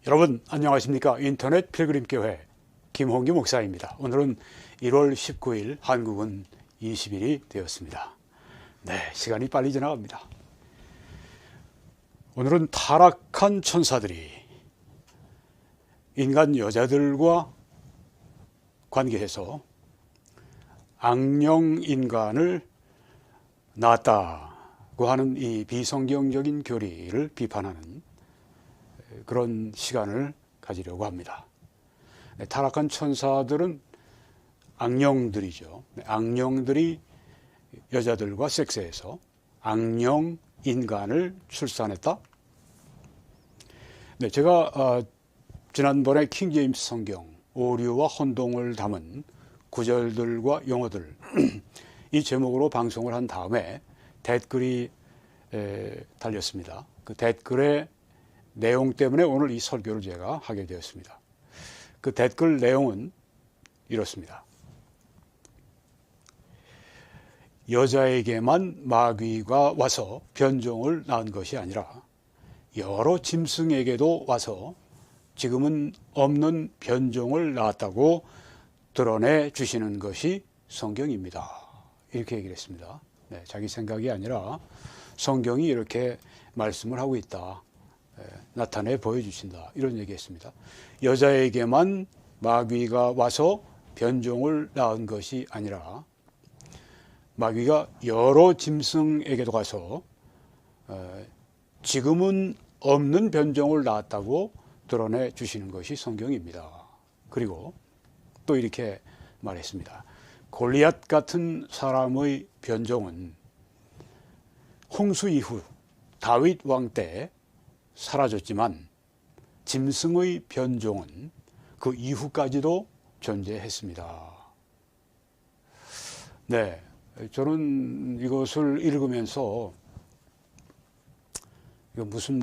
여러분 안녕하십니까? 인터넷 필그림교회 김홍기 목사입니다. 오늘은 1월 19일, 한국은 20일이 되었습니다. 네, 시간이 빨리 지나갑니다. 오늘은 타락한 천사들이 인간 여자들과 관계해서 악령 인간을 낳았다고 하는 이 비성경적인 교리를 비판하는 그런 시간을 가지려고 합니다. 타락한 천사들은 악령들이죠. 악령들이 여자들과 섹스해서 악령 인간을 출산했다. 네, 제가 지난번에 킹제임스 성경 오류와 혼동을 담은 구절들과 용어들 이 제목으로 방송을 한 다음에 댓글이 달렸습니다. 그 댓글의 내용 때문에 오늘 이 설교를 제가 하게 되었습니다. 그 댓글 내용은 이렇습니다. 여자에게만 마귀가 와서 변종을 낳은 것이 아니라 여러 짐승에게도 와서 지금은 없는 변종을 낳았다고 드러내 주시는 것이 성경입니다. 이렇게 얘기를 했습니다. 네, 자기 생각이 아니라 성경이 이렇게 말씀을 하고 있다. 나타내 보여주신다. 이런 얘기했습니다. 여자에게만 마귀가 와서 변종을 낳은 것이 아니라 마귀가 여러 짐승에게도 가서 지금은 없는 변종을 낳았다고 드러내 주시는 것이 성경입니다. 그리고 또 이렇게 말했습니다. 골리앗 같은 사람의 변종은 홍수 이후 다윗 왕 때 사라졌지만 짐승의 변종은 그 이후까지도 존재했습니다. 네, 저는 이것을 읽으면서 이거 무슨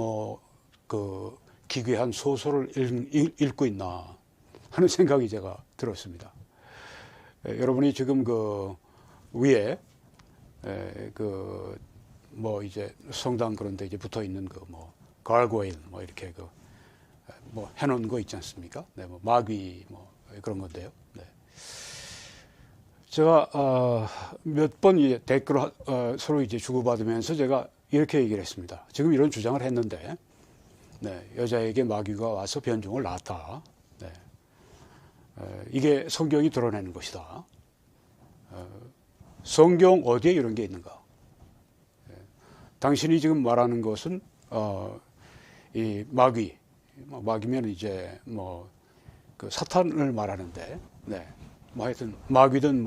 그 기괴한 소설을 읽고 있나 하는 생각이 제가 들었습니다. 여러분이 지금 그 위에 이제 성당 그런데 이제 붙어 있는 가르고일 이렇게 해놓은 거 있지 않습니까? 네, 마귀 그런 건데요. 네. 제가 몇 번 이제 댓글을 서로 이제 주고받으면서 제가 이렇게 얘기를 했습니다. 지금 이런 주장을 했는데, 네, 여자에게 마귀가 와서 변종을 낳았다. 네. 이게 성경이 드러내는 것이다. 성경 어디에 이런 게 있는가? 당신이 지금 말하는 것은 이 마귀면 이제 그 사탄을 말하는데, 네, 하여튼 마귀든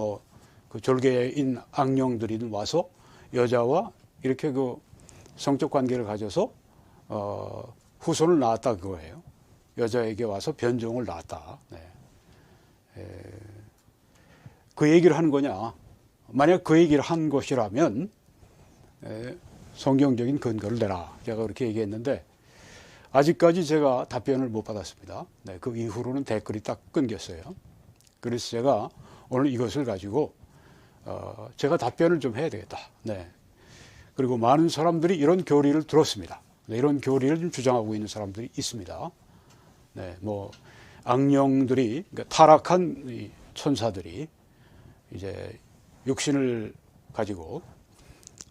그 졸개인 악령들이든 와서 여자와 이렇게 그 성적 관계를 가져서 후손을 낳았다 그거예요. 여자에게 와서 변종을 낳았다. 네. 그 얘기를 하는 거냐? 만약 그 얘기를 한 것이라면 성경적인 근거를 내라. 제가 그렇게 얘기했는데 아직까지 제가 답변을 못 받았습니다. 네, 그 이후로는 댓글이 딱 끊겼어요. 그래서 제가 오늘 이것을 가지고 제가 답변을 좀 해야 되겠다. 네. 그리고 많은 사람들이 이런 교리를 들었습니다. 네, 이런 교리를 좀 주장하고 있는 사람들이 있습니다. 네, 악령들이, 그러니까 타락한 이 천사들이 이제 육신을 가지고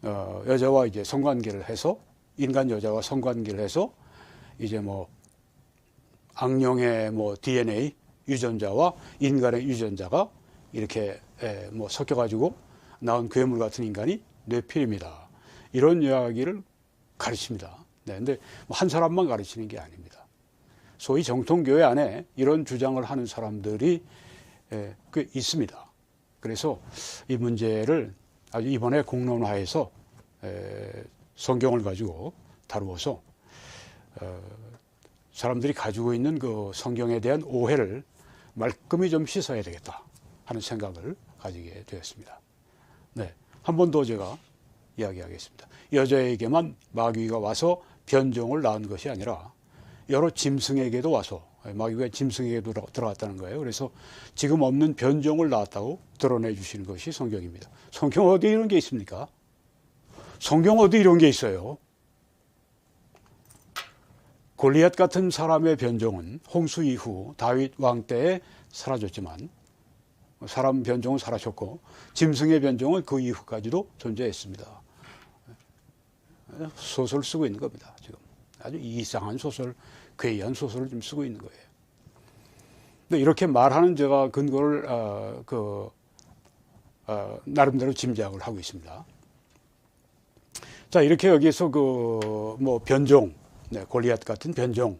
여자와 이제 성관계를 해서 인간 여자와 성관계를 해서 이제 악령의 DNA 유전자와 인간의 유전자가 이렇게 섞여가지고 나온 괴물 같은 인간이 뇌필입니다. 이런 이야기를 가르칩니다. 네, 근데 한 사람만 가르치는 게 아닙니다. 소위 정통교회 안에 이런 주장을 하는 사람들이 꽤 있습니다. 그래서 이 문제를 아주 이번에 공론화해서 성경을 가지고 다루어서 사람들이 가지고 있는 그 성경에 대한 오해를 말끔히 좀 씻어야 되겠다 하는 생각을 가지게 되었습니다. 네, 한 번 더 제가 이야기하겠습니다. 여자에게만 마귀가 와서 변종을 낳은 것이 아니라 여러 짐승에게도 와서 마귀가 짐승에게도 들어갔다는 거예요. 그래서 지금 없는 변종을 낳았다고 드러내 주시는 것이 성경입니다. 성경 어디에 이런 게 있습니까? 성경 어디 이런 게 있어요? 골리앗 같은 사람의 변종은 홍수 이후 다윗 왕 때에 사라졌지만 사람 변종은 사라졌고 짐승의 변종은 그 이후까지도 존재했습니다. 소설 쓰고 있는 겁니다. 지금 아주 이상한 소설, 괴이한 소설을 좀 쓰고 있는 거예요. 근데 이렇게 말하는 제가 근거를 나름대로 짐작을 하고 있습니다. 자, 이렇게 여기서 뭐 변종, 네, 골리앗 같은 변종,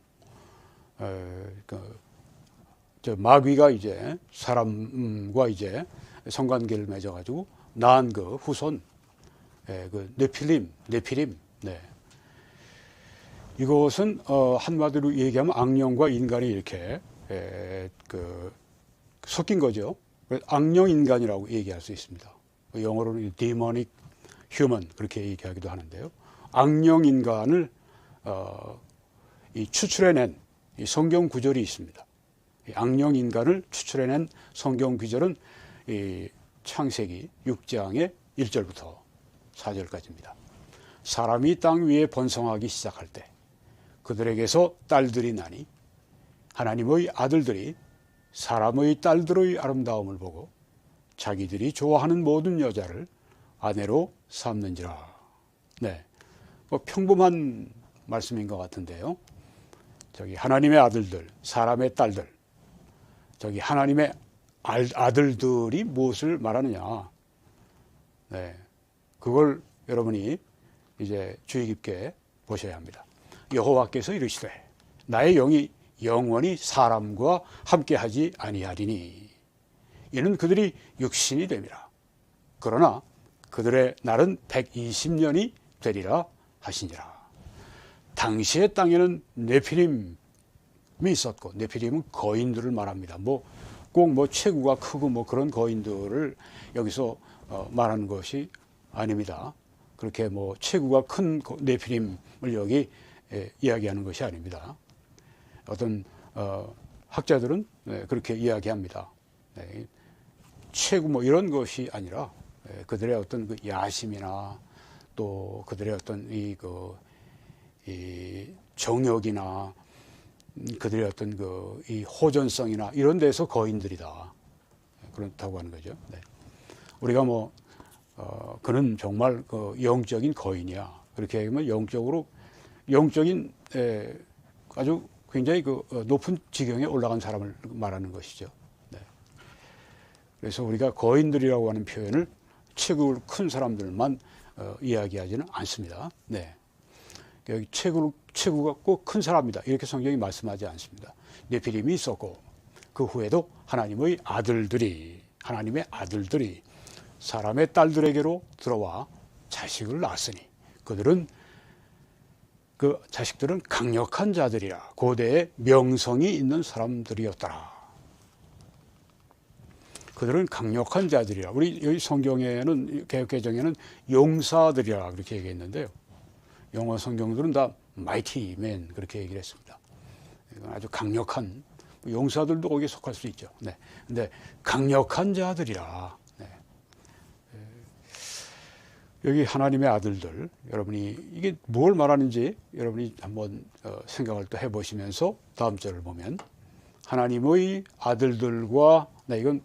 저 마귀가 이제 사람과 이제 성관계를 맺어가지고 낳은 그 후손, 그 네필림, 네. 이것은 한마디로 얘기하면 악령과 인간이 이렇게 섞인 거죠. 악령 인간이라고 얘기할 수 있습니다. 영어로는 demonic human 그렇게 얘기하기도 하는데요. 악령 인간을 이 추출해낸 이 성경 구절이 있습니다. 이 악령 인간을 추출해낸 성경 구절은 이 창세기 6장의 1절부터 4절까지입니다. 사람이 땅 위에 번성하기 시작할 때 그들에게서 딸들이 나니 하나님의 아들들이 사람의 딸들의 아름다움을 보고 자기들이 좋아하는 모든 여자를 아내로 삼는지라. 네, 뭐 평범한 말씀인 것 같은데요. 저기 하나님의 아들들, 사람의 딸들, 저기 하나님의 아들들이 무엇을 말하느냐. 네, 그걸 여러분이 이제 주의 깊게 보셔야 합니다. 여호와께서 이르시되 나의 영이 영원히 사람과 함께하지 아니하리니 이는 그들이 육신이 됨이라. 그러나 그들의 날은 120년이 되리라 하시니라. 당시의 땅에는 네피림이 있었고, 네피림은 거인들을 말합니다. 꼭 체구가 크고 그런 거인들을 여기서 말하는 것이 아닙니다. 그렇게 체구가 큰 네피림을 여기 이야기하는 것이 아닙니다. 어떤 학자들은 그렇게 이야기합니다. 체구 이런 것이 아니라 그들의 어떤 그 야심이나 또 그들의 어떤 이 정욕이나 그들의 어떤 이 호전성이나 이런 데서 거인들이다. 그렇다고 하는 거죠. 네. 우리가 그는 정말 영적인 거인이야. 그렇게 얘기하면 영적인 아주 굉장히 높은 지경에 올라간 사람을 말하는 것이죠. 네. 그래서 우리가 거인들이라고 하는 표현을 체구가 큰 사람들만 이야기하지는 않습니다. 네. 여기 체구가 꼭 큰 사람이다 이렇게 성경이 말씀하지 않습니다. 네피림이 있었고 그 후에도 하나님의 아들들이 사람의 딸들에게로 들어와 자식을 낳았으니 그 자식들은 강력한 자들이라 고대에 명성이 있는 사람들이었더라. 그들은 강력한 자들이라. 우리 여기 성경에는 개역개정에는 용사들이라 그렇게 얘기했는데요. 영어 성경들은 다 mighty men 그렇게 얘기를 했습니다. 이건 아주 강력한 용사들도 거기에 속할 수 있죠. 네. 근데 강력한 자들이라. 네. 여기 하나님의 아들들 여러분이 이게 뭘 말하는지 여러분이 한번 생각을 또 해보시면서 다음 절을 보면 하나님의 아들들과 이건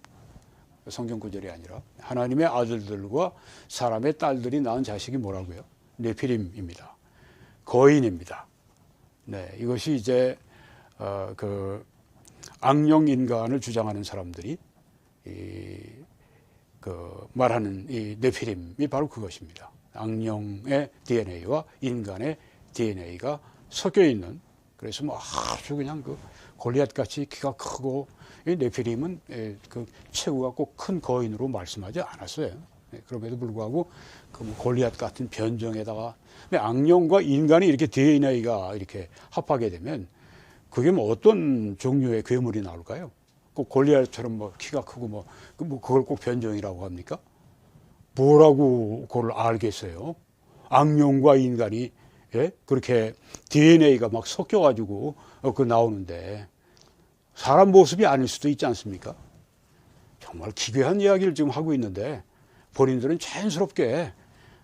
성경 구절이 아니라 하나님의 아들들과 사람의 딸들이 낳은 자식이 뭐라고요? 네피림입니다. 거인입니다. 네, 이것이 이제 그 악령 인간을 주장하는 사람들이 말하는 이 네피림이 바로 그것입니다. 악령의 DNA와 인간의 DNA가 섞여 있는. 그래서 아주 그냥 골리앗 같이 키가 크고 이 네피림은 그 체구가 꼭 큰 거인으로 말씀하지 않았어요. 그럼에도 불구하고 골리앗 같은 변종에다가 악령과 인간이 이렇게 DNA가 이렇게 합하게 되면 그게 어떤 종류의 괴물이 나올까요? 꼭 골리앗처럼 키가 크고 그걸 꼭 변종이라고 합니까? 뭐라고 그걸 알겠어요? 악령과 인간이 그렇게 DNA가 섞여가지고 나오는데 사람 모습이 아닐 수도 있지 않습니까? 정말 기괴한 이야기를 지금 하고 있는데 본인들은 자연스럽게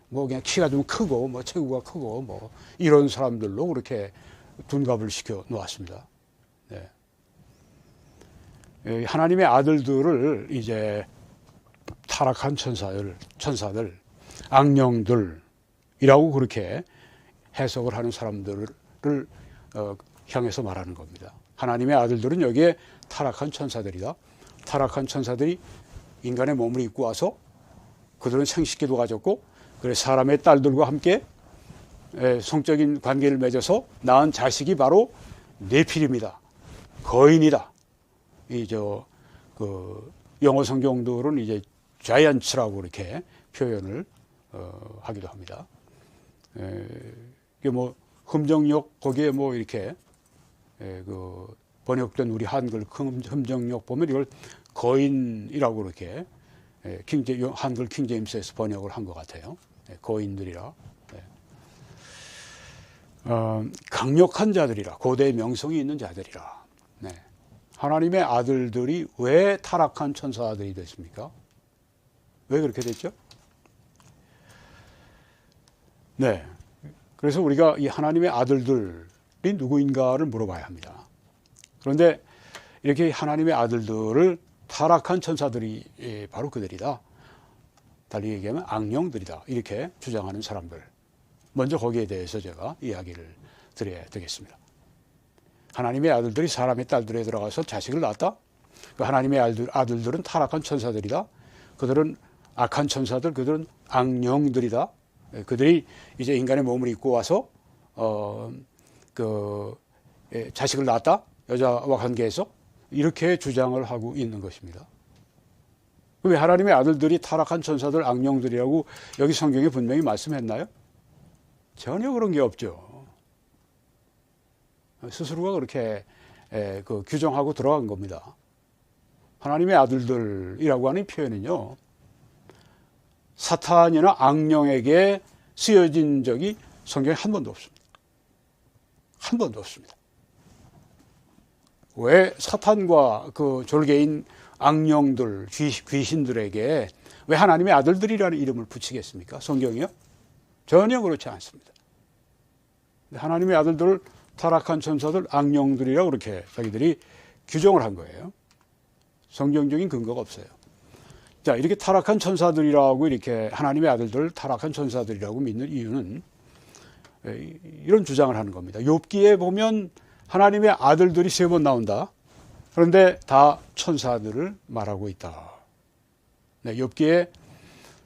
그냥 키가 좀 크고 체구가 크고 이런 사람들로 그렇게 둔갑을 시켜 놓았습니다. 네. 하나님의 아들들을 이제 타락한 천사들, 악령들이라고 그렇게 해석을 하는 사람들을 향해서 말하는 겁니다. 하나님의 아들들은 여기에 타락한 천사들이다. 타락한 천사들이 인간의 몸을 입고 와서 그들은 생식기도 가졌고, 그래서 사람의 딸들과 함께 성적인 관계를 맺어서 낳은 자식이 바로 네필입니다. 거인이다. 영어 성경들은 이제 자이언츠라고 이렇게 표현을 하기도 합니다. 이게 뭐 흠정역 거기에 뭐 이렇게 번역된 우리 한글 흠정역 보면 이걸 거인이라고 이렇게 한글 킹제임스에서 번역을 한 것 같아요. 거인들이라. 강력한 자들이라, 고대의 명성이 있는 자들이라. 네. 하나님의 아들들이 왜 타락한 천사들이 됐습니까? 왜 그렇게 됐죠? 네. 그래서 우리가 이 하나님의 아들들이 누구인가를 물어봐야 합니다. 그런데 이렇게 하나님의 아들들을 타락한 천사들이 바로 그들이다. 달리 얘기하면 악령들이다. 이렇게 주장하는 사람들. 먼저 거기에 대해서 제가 이야기를 드려야 되겠습니다. 하나님의 아들들이 사람의 딸들에 들어가서 자식을 낳았다. 하나님의 아들들은 타락한 천사들이다. 그들은 악한 천사들, 그들은 악령들이다. 그들이 이제 인간의 몸을 입고 와서 자식을 낳았다. 여자와 관계해서 이렇게 주장을 하고 있는 것입니다. 왜 하나님의 아들들이 타락한 천사들, 악령들이라고 여기 성경에 분명히 말씀했나요? 전혀 그런 게 없죠. 스스로가 그렇게 규정하고 들어간 겁니다. 하나님의 아들들이라고 하는 표현은요, 사탄이나 악령에게 쓰여진 적이 성경에 한 번도 없습니다. 한 번도 없습니다. 왜 사탄과 그 졸개인 악령들, 귀신들에게 왜 하나님의 아들들이라는 이름을 붙이겠습니까? 성경이요? 전혀 그렇지 않습니다. 하나님의 아들들을 타락한 천사들, 악령들이라고 그렇게 자기들이 규정을 한 거예요. 성경적인 근거가 없어요. 자, 이렇게 타락한 천사들이라고 이렇게 하나님의 아들들을 타락한 천사들이라고 믿는 이유는 이런 주장을 하는 겁니다. 욥기에 보면 하나님의 아들들이 3번 나온다. 그런데 다 천사들을 말하고 있다. 네, 욥기에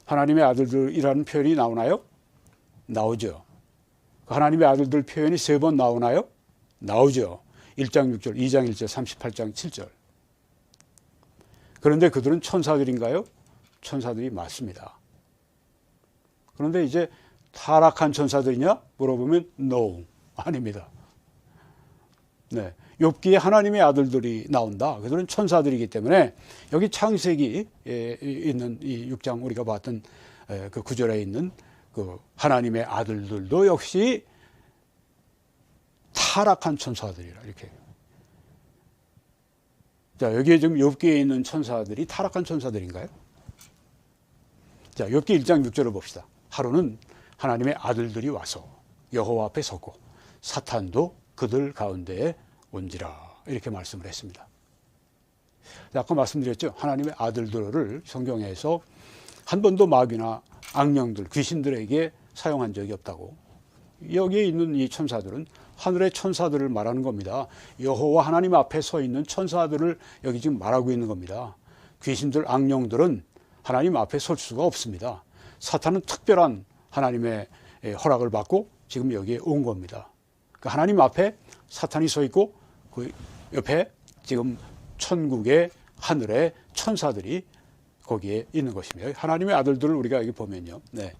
하나님의 아들들이라는 표현이 나오나요? 나오죠. 하나님의 아들들 표현이 3번 나오나요? 나오죠. 1장 6절, 2장 1절, 38장 7절. 그런데 그들은 천사들인가요? 천사들이 맞습니다. 그런데 이제 타락한 천사들이냐? 물어보면 no, 아닙니다. 네, 욥기에 하나님의 아들들이 나온다. 그들은 천사들이기 때문에 여기 창세기 있는 이 6장 우리가 봤던 그 구절에 있는 그 하나님의 아들들도 역시 타락한 천사들이라 이렇게. 자, 여기에 지금 욥기에 있는 천사들이 타락한 천사들인가요? 자, 욥기 1장 6절을 봅시다. 하루는 하나님의 아들들이 와서 여호와 앞에 섰고 사탄도 그들 가운데에 온지라 이렇게 말씀을 했습니다. 아까 말씀드렸죠. 하나님의 아들들을 성경에서 한 번도 마귀나 악령들, 귀신들에게 사용한 적이 없다고. 여기에 있는 이 천사들은 하늘의 천사들을 말하는 겁니다. 여호와 하나님 앞에 서 있는 천사들을 여기 지금 말하고 있는 겁니다. 귀신들, 악령들은 하나님 앞에 설 수가 없습니다. 사탄은 특별한 하나님의 허락을 받고 지금 여기에 온 겁니다. 그러니까 하나님 앞에 사탄이 서 있고 그 옆에 지금 천국의 하늘의 천사들이 거기에 있는 것입니다. 하나님의 아들들을 우리가 여기 보면요. 네.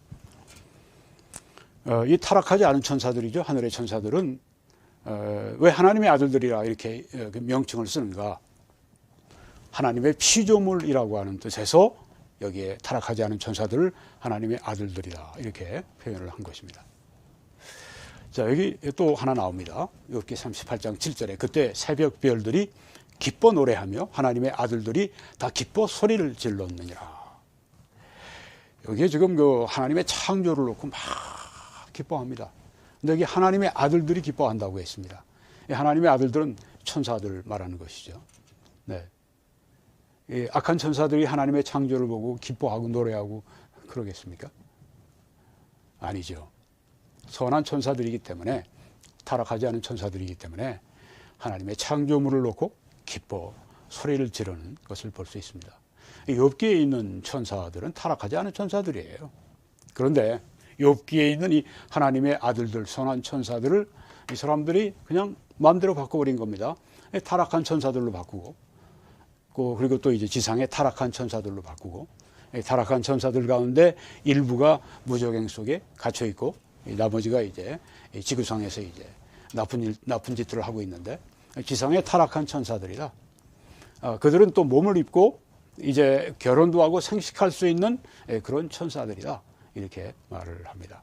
이 타락하지 않은 천사들이죠. 하늘의 천사들은 왜 하나님의 아들들이라 이렇게 명칭을 쓰는가? 하나님의 피조물이라고 하는 뜻에서 여기에 타락하지 않은 천사들을 하나님의 아들들이다 이렇게 표현을 한 것입니다. 자, 여기 또 하나 나옵니다. 욥기 38장 7절에 그때 새벽 별들이 기뻐 노래하며 하나님의 아들들이 다 기뻐 소리를 질렀느니라. 여기에 지금 그 하나님의 창조를 놓고 막 기뻐합니다. 근데 여기 하나님의 아들들이 기뻐한다고 했습니다. 하나님의 아들들은 천사들 말하는 것이죠. 네. 악한 천사들이 하나님의 창조를 보고 기뻐하고 노래하고 그러겠습니까? 아니죠. 선한 천사들이기 때문에, 타락하지 않은 천사들이기 때문에 하나님의 창조물을 놓고 기뻐 소리를 지르는 것을 볼 수 있습니다. 욥기에 있는 천사들은 타락하지 않은 천사들이에요. 그런데 욥기에 있는 이 하나님의 아들들, 선한 천사들을 이 사람들이 그냥 마음대로 바꿔버린 겁니다. 타락한 천사들로 바꾸고, 그리고 또 이제 지상의 타락한 천사들로 바꾸고, 타락한 천사들 가운데 일부가 무적행 속에 갇혀 있고, 나머지가 이제 지구상에서 이제 나쁜 짓들을 하고 있는데, 지상의 타락한 천사들이다. 그들은 또 몸을 입고 이제 결혼도 하고 생식할 수 있는 그런 천사들이다. 이렇게 말을 합니다.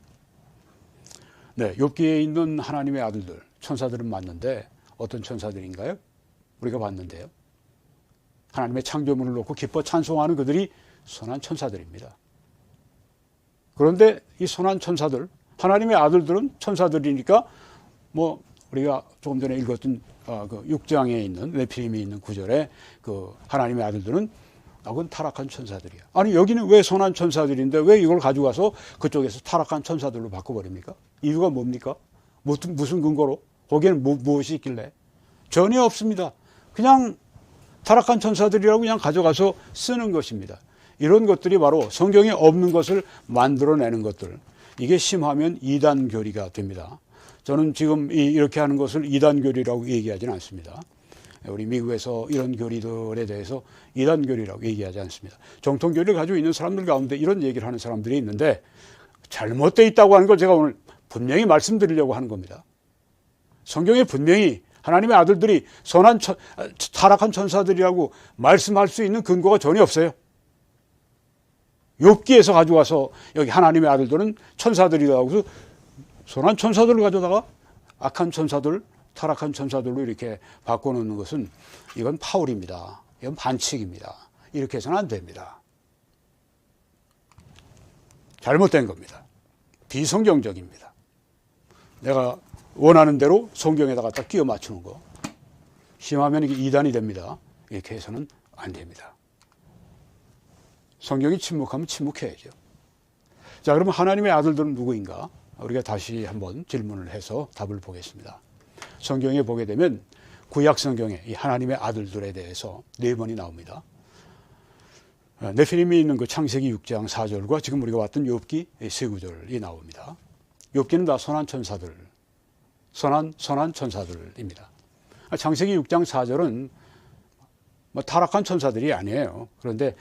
네, 욥기에 있는 하나님의 아들들, 천사들은 맞는데 어떤 천사들인가요? 우리가 봤는데요. 하나님의 창조물을 놓고 기뻐 찬송하는 그들이 선한 천사들입니다. 그런데 이 선한 천사들, 하나님의 아들들은 천사들이니까 뭐 우리가 조금 전에 읽었던 그 6장에 있는 네피림이 있는 구절에 그 하나님의 아들들은 그건 타락한 천사들이야. 아니 여기는 왜 선한 천사들인데 왜 이걸 가져가서 그쪽에서 타락한 천사들로 바꿔버립니까? 이유가 뭡니까? 무슨 근거로? 거기에는 무엇이 있길래? 전혀 없습니다. 그냥 타락한 천사들이라고 그냥 가져가서 쓰는 것입니다. 이런 것들이 바로 성경에 없는 것을 만들어내는 것들. 이게 심하면 이단교리가 됩니다. 저는 지금 이렇게 하는 것을 이단교리라고 얘기하지는 않습니다. 우리 미국에서 이런 교리들에 대해서 이단교리라고 얘기하지 않습니다. 정통교리를 가지고 있는 사람들 가운데 이런 얘기를 하는 사람들이 있는데 잘못되어 있다고 하는 걸 제가 오늘 분명히 말씀드리려고 하는 겁니다. 성경에 분명히 하나님의 아들들이 선한 타락한 천사들이라고 말씀할 수 있는 근거가 전혀 없어요. 욥기에서 가져와서 여기 하나님의 아들들은 천사들이라고 해서 선한 천사들을 가져다가 악한 천사들, 타락한 천사들로 이렇게 바꿔놓는 것은 이건 파울입니다. 이건 반칙입니다. 이렇게 해서는 안 됩니다. 잘못된 겁니다. 비성경적입니다. 내가 원하는 대로 성경에다가 딱 끼워 맞추는 거. 심하면 이게 이단이 됩니다. 이렇게 해서는 안 됩니다. 성경이 침묵하면 침묵해야죠. 자, 그러면 하나님의 아들들은 누구인가? 우리가 다시 한번 질문을 해서 답을 보겠습니다. 성경에 보게 되면 구약 성경에 이 하나님의 아들들에 대해서 4번이 나옵니다. 네피림이 있는 그 창세기 6장 4절과 지금 우리가 봤던 욥기 3구절이 나옵니다. 욥기는 다 선한 천사들, 선한 천사들입니다. 창세기 6장 4절은 뭐 타락한 천사들이 아니에요. 그런데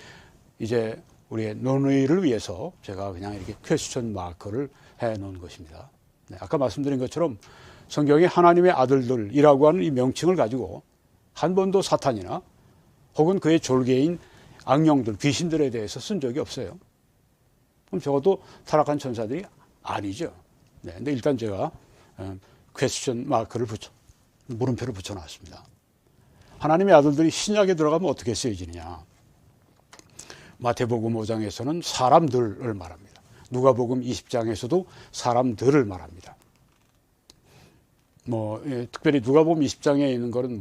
이제 우리의 논의를 위해서 제가 그냥 이렇게 퀘스천 마크를 해 놓은 것입니다. 네, 아까 말씀드린 것처럼 성경에 하나님의 아들들이라고 하는 이 명칭을 가지고 한 번도 사탄이나 혹은 그의 졸개인 악령들, 귀신들에 대해서 쓴 적이 없어요. 그럼 적어도 타락한 천사들이 아니죠. 네, 근데 일단 제가 퀘스천 마크를 물음표를 붙여놨습니다. 하나님의 아들들이 신약에 들어가면 어떻게 쓰여지느냐. 마태복음 5장에서는 사람들을 말합니다. 누가복음 20장에서도 사람들을 말합니다. 특별히 누가복음 20장에 있는 것은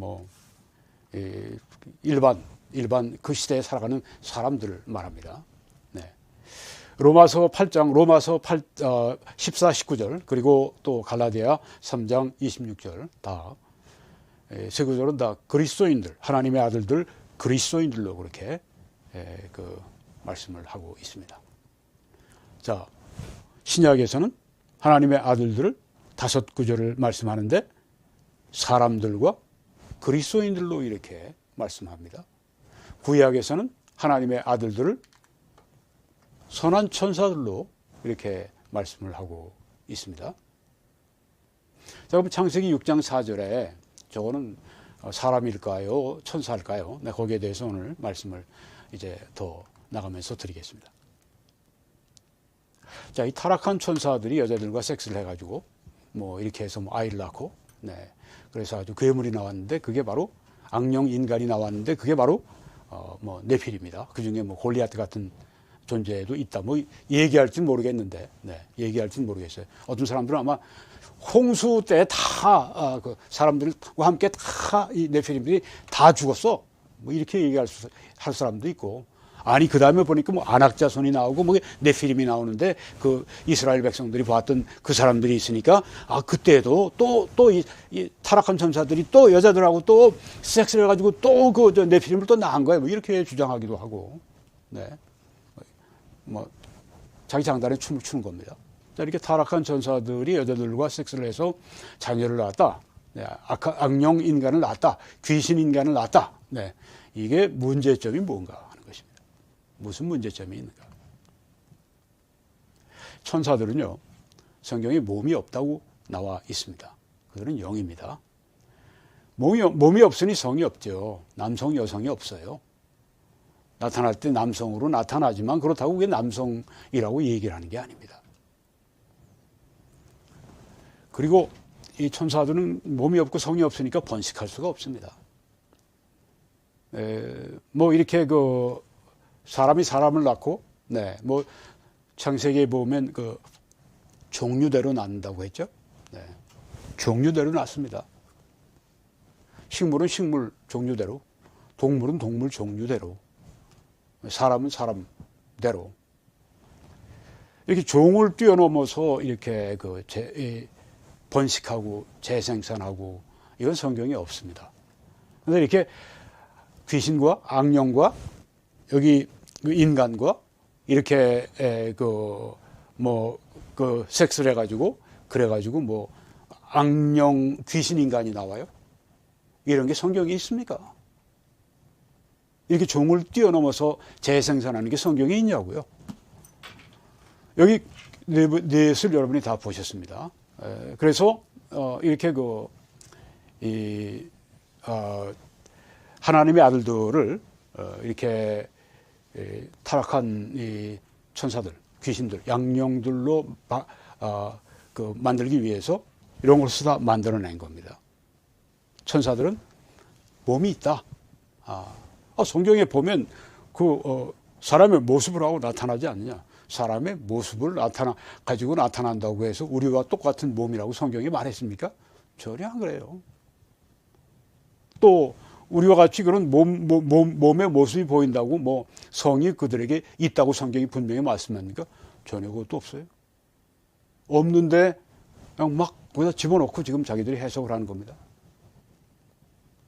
일반 그 시대에 살아가는 사람들을 말합니다. 네. 로마서 8장, 14, 19절, 그리고 또 갈라디아 3장 26절 다 세 구절은 다 그리스도인들, 하나님의 아들들 그리스도인들로 그렇게 그 말씀을 하고 있습니다. 자, 신약에서는 하나님의 아들들을 5구절을 말씀하는데 사람들과 그리스도인들로 이렇게 말씀합니다. 구약에서는 하나님의 아들들을 선한 천사들로 이렇게 말씀을 하고 있습니다. 자, 그럼 창세기 6장 4절에 저거는 사람일까요? 천사일까요? 네, 거기에 대해서 오늘 말씀을 이제 더 나가면서 드리겠습니다. 자, 이 타락한 천사들이 여자들과 섹스를 해가지고 이렇게 해서 아이를 낳고, 네, 그래서 아주 괴물이 나왔는데 그게 바로 악령 인간이 나왔는데 그게 바로 네필입니다. 그 중에 골리앗 같은 존재도 있다. 얘기할지는 모르겠는데, 네, 얘기할지는 모르겠어요. 어떤 사람들은 아마 홍수 때 다 그 사람들과 함께 다 이 네피림들이 다 죽었어. 뭐 이렇게 할 사람도 있고. 아니 그 다음에 보니까 뭐 안악자손이 나오고 뭐 네피림이 나오는데 그 이스라엘 백성들이 봤던 그 사람들이 있으니까 그때도 또 이 타락한 천사들이 또 여자들하고 또 섹스를 해가지고 또 그 네피림을 또 낳은 거야. 뭐 이렇게 주장하기도 하고. 네. 뭐 자기 장단에 춤을 추는 겁니다. 자, 이렇게 타락한 천사들이 여자들과 섹스를 해서 자녀를 낳았다. 네, 악령 인간을 낳았다. 귀신 인간을 낳았다. 네, 이게 문제점이 뭔가 하는 것입니다. 무슨 문제점이 있는가? 천사들은요, 성경에 몸이 없다고 나와 있습니다. 그들은 영입니다. 몸이 없으니 성이 없죠. 남성, 여성이 없어요. 나타날 때 남성으로 나타나지만 그렇다고 그게 남성이라고 얘기를 하는 게 아닙니다. 그리고 이 천사들은 몸이 없고 성이 없으니까 번식할 수가 없습니다. 뭐 이렇게 그 사람이 사람을 낳고, 네, 뭐 창세기에 보면 그 종류대로 낳는다고 했죠. 네, 종류대로 낳습니다. 식물은 식물 종류대로, 동물은 동물 종류대로, 사람은 사람대로 이렇게 종을 뛰어넘어서 이렇게 번식하고 재생산하고 이건 성경에 없습니다. 그런데 이렇게 귀신과 악령과 여기 인간과 이렇게 섹스를 해가지고 그래가지고 뭐 악령 귀신 인간이 나와요? 이런 게 성경에 있습니까? 이렇게 종을 뛰어넘어서 재생산하는 게 성경에 있냐고요? 여기 넷을 여러분이 다 보셨습니다. 그래서 이렇게 하나님의 아들들을 이렇게 타락한 이 천사들, 귀신들, 양령들로 만들기 위해서 이런 것을 다 만들어낸 겁니다. 천사들은 몸이 있다. 성경에 보면 사람의 모습을 하고 나타나지 않느냐. 사람의 모습을 가지고 나타난다고 해서 우리와 똑같은 몸이라고 성경이 말했습니까? 전혀 안 그래요. 또 우리와 같이 그런 몸의 모습이 보인다고 뭐 성이 그들에게 있다고 성경이 분명히 말씀합니까? 전혀 그것도 없어요. 없는데 그냥 막 거기다 집어넣고 지금 자기들이 해석을 하는 겁니다.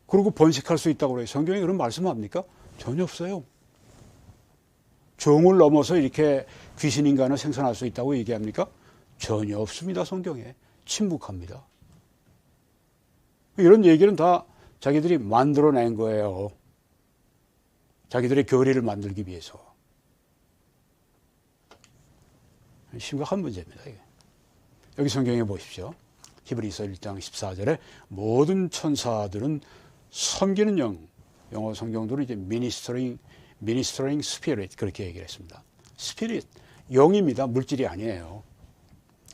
그리고 번식할 수 있다고 그래요. 성경에 그런 말씀합니까? 전혀 없어요. 종을 넘어서 이렇게 귀신 인간을 생산할 수 있다고 얘기합니까? 전혀 없습니다. 성경에. 침묵합니다. 이런 얘기는 다 자기들이 만들어낸 거예요. 자기들의 교리를 만들기 위해서. 심각한 문제입니다. 이게. 여기 성경에 보십시오. 히브리서 1장 14절에 모든 천사들은 섬기는 영어 성경들은 이제 ministering spirit 그렇게 얘기를 했습니다. spirit, 영입니다. 물질이 아니에요.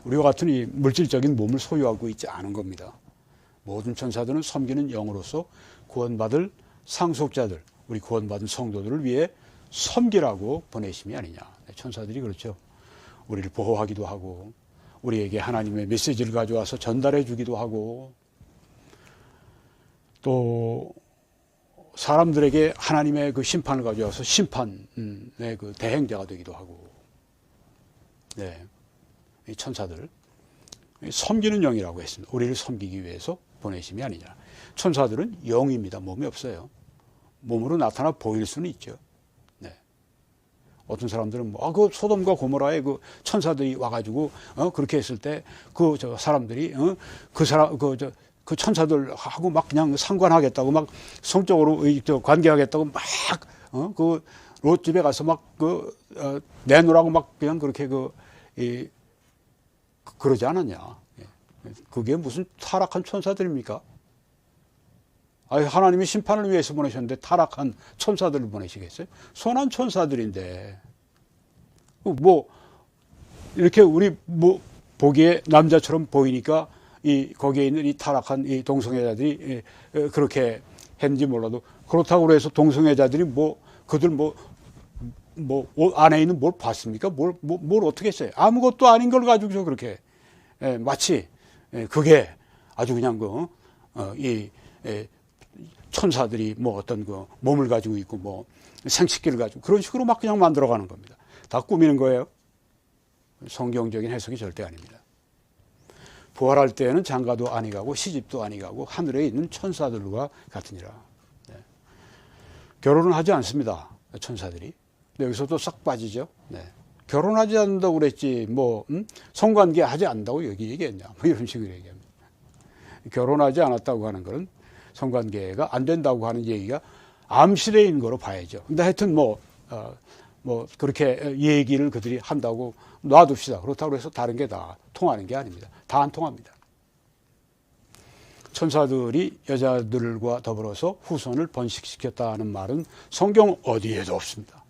우리와 같은 이 물질적인 몸을 소유하고 있지 않은 겁니다. 모든 천사들은 섬기는 영으로서 구원받을 상속자들, 우리 구원받은 성도들을 위해 섬기라고 보내심이 아니냐. 천사들이 그렇죠. 우리를 보호하기도 하고 우리에게 하나님의 메시지를 가져와서 전달해 주기도 하고 또 사람들에게 하나님의 그 심판을 가져와서 심판의 그 대행자가 되기도 하고, 네, 이 천사들 섬기는 영이라고 했습니다. 우리를 섬기기 위해서 보내심이 아니냐. 천사들은 영입니다. 몸이 없어요. 몸으로 나타나 보일 수는 있죠. 네. 어떤 사람들은 그 소돔과 고모라의 그 천사들이 와가지고 그렇게 했을 때 사람들이 그 천사들하고 막 그냥 상관하겠다고 막 성적으로 관계하겠다고 막 그 롯집에 가서 막 내놓으라고 막 그냥 그렇게 그러지 않았냐. 그게 무슨 타락한 천사들입니까? 하나님이 심판을 위해서 보내셨는데 타락한 천사들을 보내시겠어요? 선한 천사들인데 이렇게 우리 보기에 남자처럼 보이니까 거기에 있는 이 타락한 이 동성애자들이 그렇게 했는지 몰라도 그렇다고 해서 동성애자들이 그들 안에 있는 뭘 봤습니까? 뭘 어떻게 했어요? 아무것도 아닌 걸 가지고서 그렇게 마치 그게 아주 그냥 천사들이 뭐 어떤 그 몸을 가지고 있고 뭐 생식기를 가지고 그런 식으로 막 그냥 만들어가는 겁니다. 다 꾸미는 거예요. 성경적인 해석이 절대 아닙니다. 부활할 때에는 장가도 아니 가고 시집도 아니 가고 하늘에 있는 천사들과 같으니라. 네. 결혼은 하지 않습니다. 천사들이. 여기서도 싹 빠지죠. 네. 결혼하지 않는다고 그랬지 성관계 하지 않는다고 여기 얘기했냐 뭐 이런 식으로 얘기합니다. 결혼하지 않았다고 하는 것은 성관계가 안 된다고 하는 얘기가 암시되어 있는 거로 봐야죠. 근데 하여튼 그렇게 얘기를 그들이 한다고 놔둡시다. 그렇다고 해서 다른 게 다 통하는 게 아닙니다. 다 안 통합니다. 천사들이 여자들과 더불어서 후손을 번식시켰다는 말은 성경 어디에도 없습니다.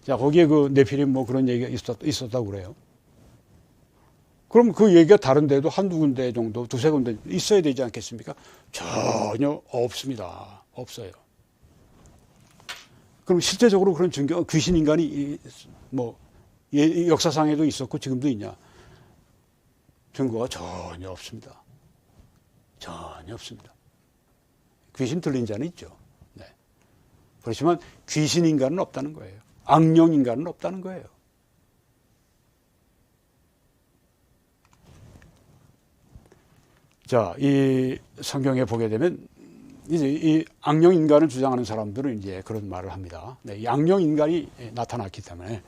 자, 거기에 그 네피림 뭐 그런 얘기가 있었다고 그래요. 그럼 그 얘기가 다른 데도 한두 군데 정도, 두세 군데 있어야 되지 않겠습니까? 전혀 없습니다. 없어요. 그럼 실제적으로 그런 증거, 귀신 인간이 역사상에도 있었고 지금도 있냐? 증거가 전혀 없습니다. 전혀 없습니다. 귀신 들린 자는 있죠. 네. 그렇지만 귀신 인간은 없다는 거예요. 악령 인간은 없다는 거예요. 자, 이 성경에 보게 되면 이제 이 악령 인간을 주장하는 사람들은 이제 그런 말을 합니다. 네, 이 악령 인간이 나타났기 때문에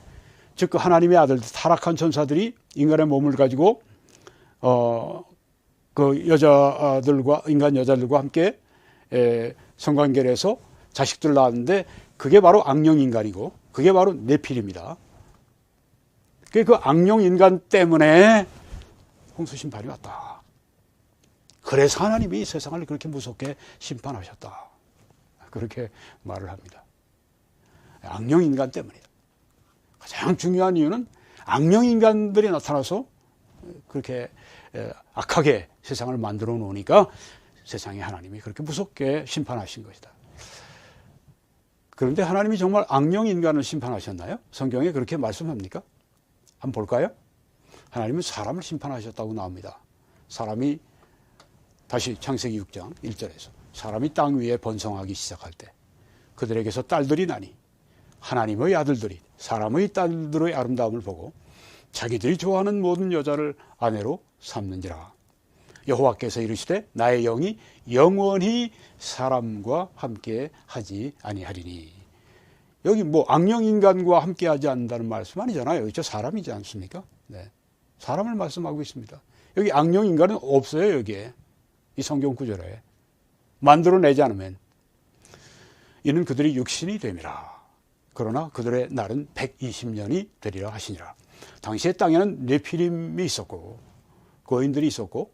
즉 그 하나님의 아들 타락한 천사들이 인간의 몸을 가지고 그 여자들과 인간 여자들과 함께 성관계를 해서 자식들을 낳았는데 그게 바로 악령 인간이고 그게 바로 네필입니다. 그 악령 인간 때문에 홍수 심판이 왔다. 그래서 하나님이 세상을 그렇게 무섭게 심판하셨다. 그렇게 말을 합니다. 악령 인간 때문이다. 가장 중요한 이유는 악령 인간들이 나타나서 그렇게 악하게 세상을 만들어 놓으니까 세상에 하나님이 그렇게 무섭게 심판하신 것이다. 그런데 하나님이 정말 악령 인간을 심판하셨나요? 성경에 그렇게 말씀합니까? 한번 볼까요? 하나님은 사람을 심판하셨다고 나옵니다. 사람이 다시 창세기 6장 1절에서 사람이 땅 위에 번성하기 시작할 때 그들에게서 딸들이 나니 하나님의 아들들이 사람의 딸들의 아름다움을 보고 자기들이 좋아하는 모든 여자를 아내로 삼는지라. 여호와께서 이르시되 나의 영이 영원히 사람과 함께 하지 아니하리니. 여기 악령 인간과 함께 하지 않는다는 말씀 아니잖아요. 그렇죠? 사람이지 않습니까? 네. 사람을 말씀하고 있습니다. 여기 악령 인간은 없어요. 여기에 이 성경 구절에 만들어내지 않으면 이는 그들이 육신이 됨이라. 그러나 그들의 날은 120년이 되리라 하시니라. 당시의 땅에는 네피림이 있었고 거인들이 있었고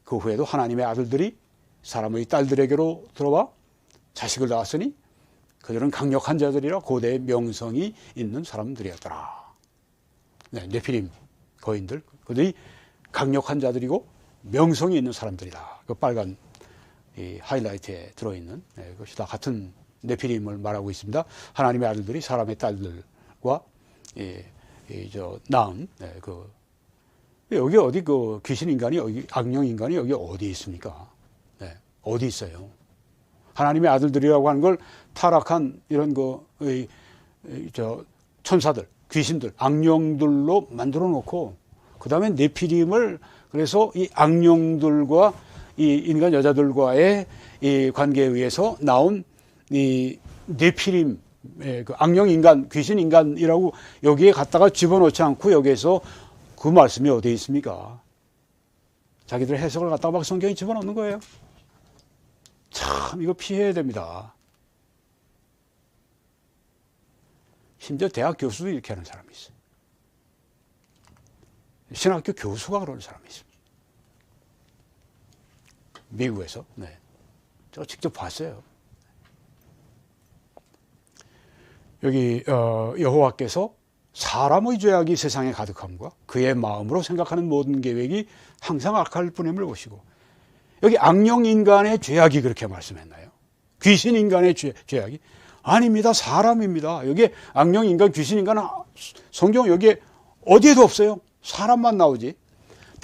그 후에도 하나님의 아들들이 사람의 딸들에게로 들어와 자식을 낳았으니 그들은 강력한 자들이라 고대의 명성이 있는 사람들이었더라. 네, 네피림 거인들 그들이 강력한 자들이고 명성이 있는 사람들이다. 그 빨간 이 하이라이트에 들어있는 그것이 다 같은 네피림을 말하고 있습니다. 하나님의 아들들이 사람의 딸들과 낳은 여기 어디 그 귀신 인간이 여기 악령 인간이 여기 어디 있습니까? 네, 어디 있어요? 하나님의 아들들이라고 하는 걸 타락한 이런 천사들, 귀신들, 악령들로 만들어 놓고 그 다음에 네피림을 그래서 이 악령들과 이 인간 여자들과의 이 관계에 의해서 나온 이 네피림, 그 악령 인간, 귀신 인간이라고 여기에 갖다가 집어넣지 않고 여기에서 그 말씀이 어디에 있습니까? 자기들 해석을 갖다가 막 성경에 집어넣는 거예요. 참 이거 피해야 됩니다. 심지어 대학 교수도 이렇게 하는 사람이 있어요. 신학교 교수가 그러는 사람이 있습니다. 미국에서. 네. 저 직접 봤어요. 여기 여호와께서 사람의 죄악이 세상에 가득함과 그의 마음으로 생각하는 모든 계획이 항상 악할 뿐임을 보시고 여기 악령 인간의 죄악이 그렇게 말씀했나요? 귀신 인간의 죄악이? 아닙니다. 사람입니다. 여기 악령 인간, 귀신 인간은 성경 여기에 어디에도 없어요. 사람만 나오지.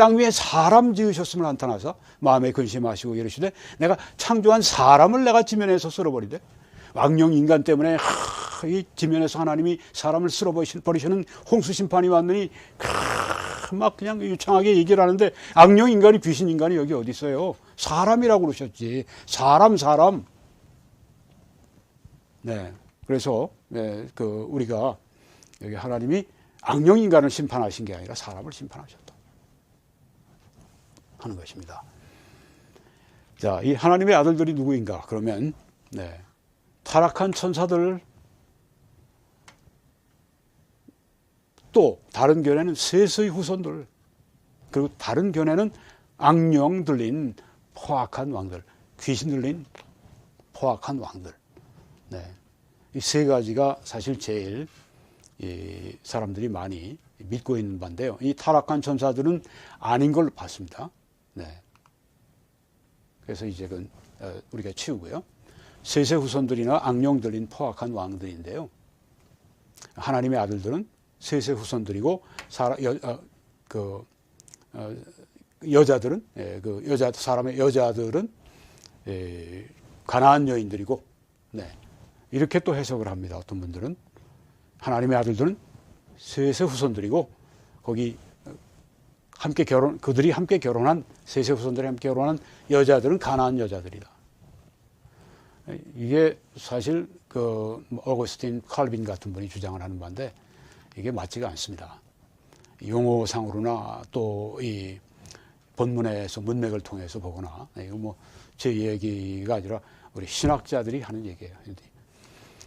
땅 위에 사람 지으셨음을 나타나서 마음에 근심하시고 이러시되 내가 창조한 사람을 내가 지면에서 쓸어버리되 왕령 인간 때문에 이 지면에서 하나님이 사람을 쓸어버리시는 홍수 심판이 왔느니 막 그냥 유창하게 얘기를 하는데 악령 인간이 귀신 인간이 여기 어디 있어요? 사람이라고 그러셨지. 사람. 네. 그래서 네, 우리가 여기 하나님이 악령 인간을 심판하신 게 아니라 사람을 심판하셨다 하는 것입니다. 자, 이 하나님의 아들들이 누구인가? 그러면 네, 타락한 천사들, 또 다른 견해는 셋의 후손들, 그리고 다른 견해는 악령 들린 포악한 왕들, 귀신 들린 포악한 왕들. 네. 이 세 가지가 사실 제일 이 사람들이 많이 믿고 있는 바인데요. 이 타락한 천사들은 아닌 걸로 봤습니다. 네. 그래서 이제 그건 우리가 치우고요. 셋의 후손들이나 악령 들린 포악한 왕들인데요. 하나님의 아들들은 셋의 후손들이고 여자들은 사람의 여자들은 가나안 여인들이고, 네. 이렇게 또 해석을 합니다. 어떤 분들은 하나님의 아들들은 셋의 후손들이고 거기 그들이 함께 결혼한 셋의 후손들이 함께 결혼한 여자들은 가나안 여자들이다. 이게 사실 어거스틴 칼빈 같은 분이 주장을 하는 바인데 이게 맞지가 않습니다. 용어상으로나 또 이 본문에서 문맥을 통해서 보거나 이거 뭐 제 얘기가 아니라 우리 신학자들이 하는 얘기예요.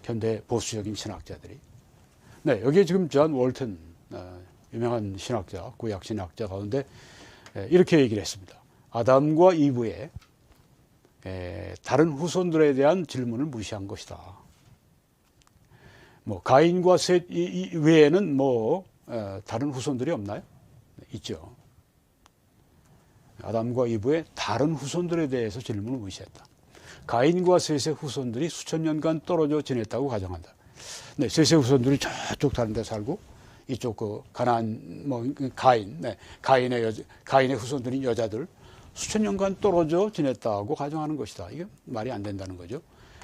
현대 보수적인 신학자들이. 네, 여기에 지금 존 월튼 유명한 신학자, 구약 신학자 가운데 이렇게 얘기를 했습니다. 아담과 이브의 다른 후손들에 대한 질문을 무시한 것이다. 뭐 가인과 셋 외에는 뭐 다른 후손들이 없나요? 있죠. 아담과 이브의 다른 후손들에 대해서 질문을 무시했다. 가인과 셋의 후손들이 수천 년간 떨어져 지냈다고 가정한다. 네, 셋의 후손들이 저쪽 다른 데 살고 이쪽 가나안 가인, 네, 가인의 후손들인 여자들 수천 년간 떨어져 지냈다고 가정하는 것이다. 이게 말이 안 된다는 거죠.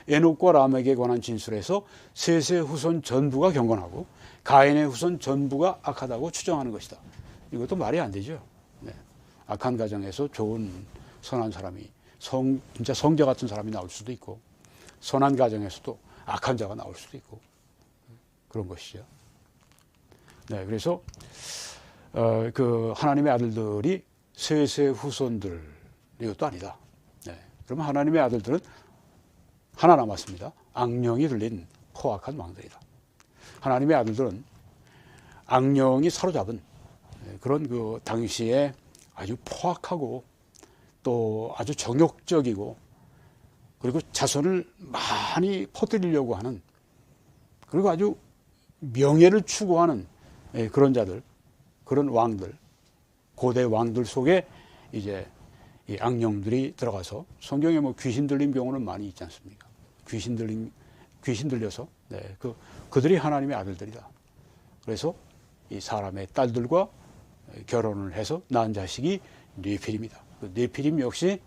에녹과 람에게 관한 진술에서 셋의 후손 전부가 경건하고 가인의 후손 전부가 악하다고 추정하는 것이다. 이것도 말이 안 되죠. 네. 악한 가정에서 좋은 선한 사람이 진짜 성자 같은 사람이 나올 수도 있고 선한 가정에서도 악한 자가 나올 수도 있고 그런 것이죠. 네, 그래서 하나님의 아들들이 셋의 후손들 이것도 아니다. 네, 그러면 하나님의 아들들은 하나 남았습니다. 악령이 들린 포악한 왕들이다. 하나님의 아들들은 악령이 사로잡은 그런 당시에 아주 포악하고 또 아주 정욕적이고 그리고 자손을 많이 퍼뜨리려고 하는 그리고 아주 명예를 추구하는 그런 자들, 그런 왕들, 고대 왕들 속에 이제 이 악령들이 들어가서 성경에 뭐 귀신 들린 경우는 많이 있지 않습니까? 귀신 들려서 그들이 하나님의 아들들이다. 그래서 이 사람의 딸들과 결혼을 해서 낳은 자식이 뇌필입니다. 뇌필임 역시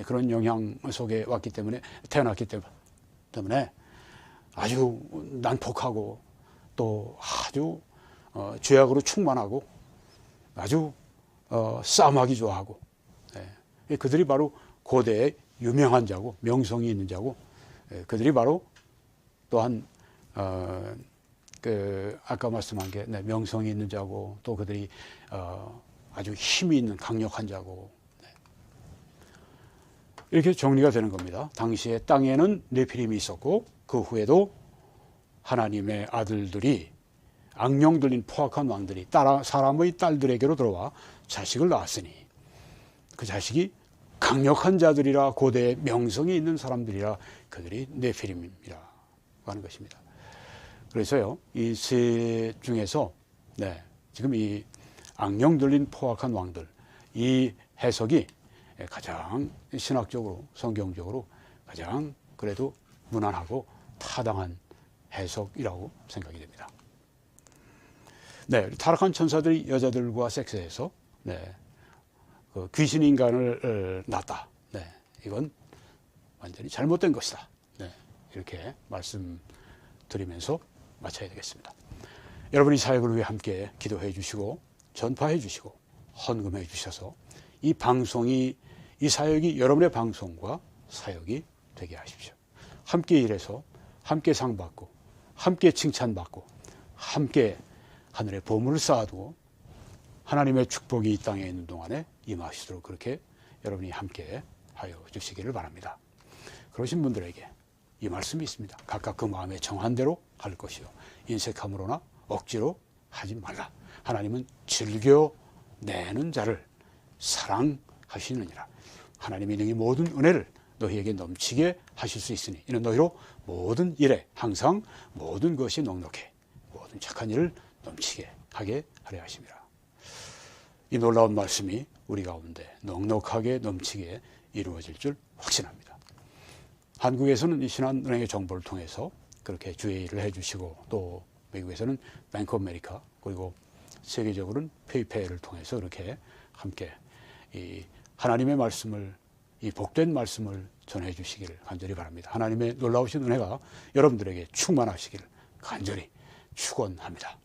그런 영향 속에 태어났기 때문에 아주 난폭하고 또 아주 죄악으로 충만하고 아주 싸움하기 좋아하고 그들이 바로 고대의 유명한 자고 명성이 있는 자고 그들이 바로 또한 아까 말씀한 게 명성이 있는 자고 또 그들이 아주 힘이 있는 강력한 자고 이렇게 정리가 되는 겁니다. 당시에 땅에는 네피림이 있었고 그 후에도 하나님의 아들들이 악령 들린 포악한 왕들이 사람의 딸들에게로 들어와 자식을 낳았으니 그 자식이 강력한 자들이라 고대의 명성이 있는 사람들이라 그들이 네피림이라 하는 것입니다. 그래서요, 이 세 중에서 지금 이 악령 들린 포악한 왕들 이 해석이 가장 신학적으로 성경적으로 가장 그래도 무난하고 타당한 해석이라고 생각이 됩니다. 네, 타락한 천사들이 여자들과 섹스해서 귀신 인간을 낳았다. 네, 이건 완전히 잘못된 것이다. 네, 이렇게 말씀드리면서 마쳐야 되겠습니다. 여러분이 사역을 위해 함께 기도해 주시고 전파해 주시고 헌금해 주셔서 이 방송이, 이 사역이 여러분의 방송과 사역이 되게 하십시오. 함께 일해서 함께 상 받고 함께 칭찬받고 함께 하늘에 보물을 쌓아두고 하나님의 축복이 이 땅에 있는 동안에 임하시도록 그렇게 여러분이 함께 하여 주시기를 바랍니다. 그러신 분들에게 이 말씀이 있습니다. 각각 그 마음에 정한 대로 할 것이요 인색함으로나 억지로 하지 말라. 하나님은 즐겨내는 자를 사랑하시느니라. 하나님이 능히 모든 은혜를 너희에게 넘치게 하실 수 있으니 이는 너희로 모든 일에 항상 모든 것이 넉넉해 모든 착한 일을 넘치게 하게 하려 하심이라. 이 놀라운 말씀이 우리 가운데 넉넉하게 넘치게 이루어질 줄 확신합니다. 한국에서는 이 신한은행의 정보를 통해서 그렇게 주의를 해주시고 또 미국에서는 뱅크 오브 아메리카 그리고 세계적으로는 페이페이를 통해서 이렇게 함께 이 하나님의 말씀을 이 복된 말씀을 전해 주시기를 간절히 바랍니다. 하나님의 놀라우신 은혜가 여러분들에게 충만하시기를 간절히 축원합니다.